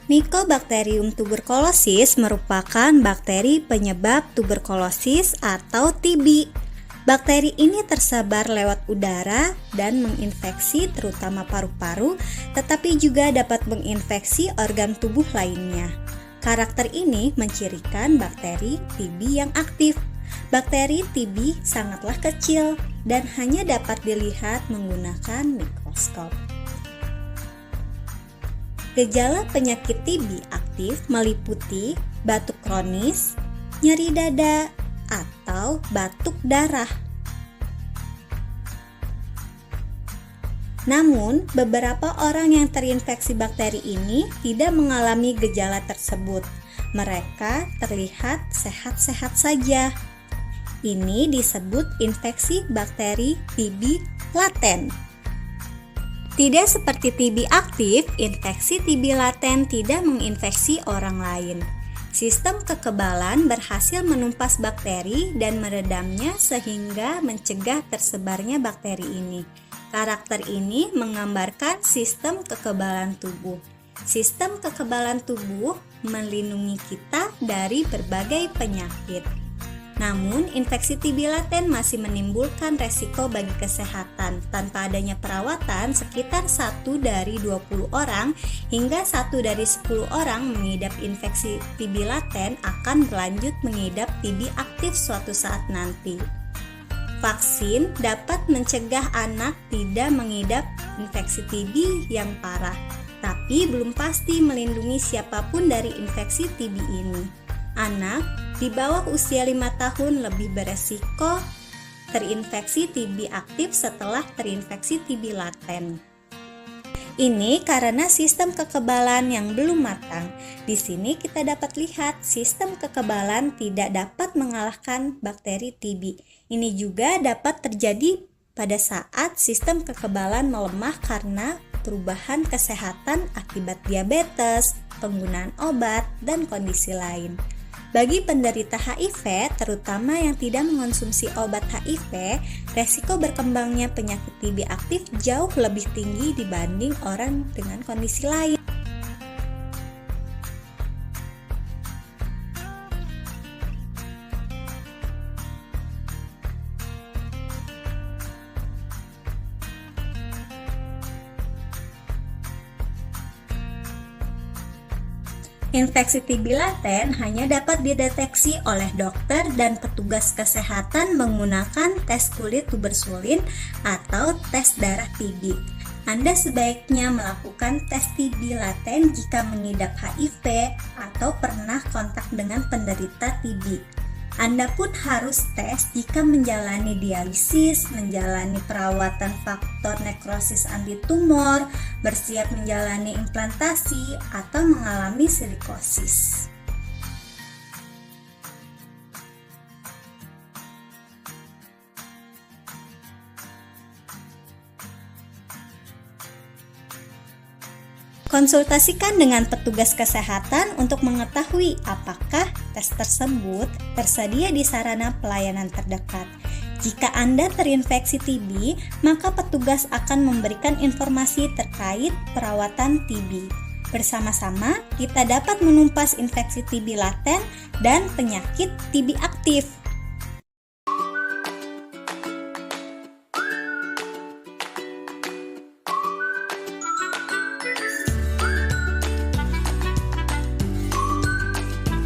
Mycobacterium tuberculosis merupakan bakteri penyebab tuberkulosis atau TB. Bakteri ini tersebar lewat udara dan menginfeksi terutama paru-paru, tetapi juga dapat menginfeksi organ tubuh lainnya. Karakter ini mencirikan bakteri TB yang aktif. Bakteri TB sangatlah kecil dan hanya dapat dilihat menggunakan mikroskop. Gejala penyakit TB aktif meliputi batuk kronis, nyeri dada, atau batuk darah. Namun, beberapa orang yang terinfeksi bakteri ini tidak mengalami gejala tersebut. Mereka terlihat sehat-sehat saja. Ini disebut infeksi bakteri TB laten. Tidak seperti TB aktif, infeksi TB laten tidak menginfeksi orang lain. Sistem kekebalan berhasil menumpas bakteri dan meredamnya sehingga mencegah tersebarnya bakteri ini. Karakter ini menggambarkan sistem kekebalan tubuh. Sistem kekebalan tubuh melindungi kita dari berbagai penyakit. Namun, infeksi TB laten masih menimbulkan resiko bagi kesehatan. Tanpa adanya perawatan, sekitar 1 dari 20 orang hingga 1 dari 10 orang mengidap infeksi TB laten akan berlanjut mengidap TB aktif suatu saat nanti. Vaksin dapat mencegah anak tidak mengidap infeksi TB yang parah, tapi belum pasti melindungi siapapun dari infeksi TB ini. Anak di bawah usia 5 tahun lebih beresiko terinfeksi TB aktif setelah terinfeksi TB laten. Ini karena sistem kekebalan yang belum matang. Di sini kita dapat lihat sistem kekebalan tidak dapat mengalahkan bakteri TB. Ini juga dapat terjadi pada saat sistem kekebalan melemah karena perubahan kesehatan akibat diabetes, penggunaan obat, dan kondisi lain. Bagi penderita HIV, terutama yang tidak mengonsumsi obat HIV, resiko berkembangnya penyakit TB aktif jauh lebih tinggi dibanding orang dengan kondisi lain. Infeksi TB laten hanya dapat dideteksi oleh dokter dan petugas kesehatan menggunakan tes kulit tuberkulin atau tes darah TB. Anda sebaiknya melakukan tes TB laten jika mengidap HIV atau pernah kontak dengan penderita TB. Anda pun harus tes jika menjalani dialisis, menjalani perawatan faktor nekrosis antitumor, bersiap menjalani implantasi, atau mengalami silikosis. Konsultasikan dengan petugas kesehatan untuk mengetahui apakah tes tersebut tersedia di sarana pelayanan terdekat. Jika Anda terinfeksi TB, maka petugas akan memberikan informasi terkait perawatan TB. Bersama-sama, kita dapat menumpas infeksi TB laten dan penyakit TB aktif.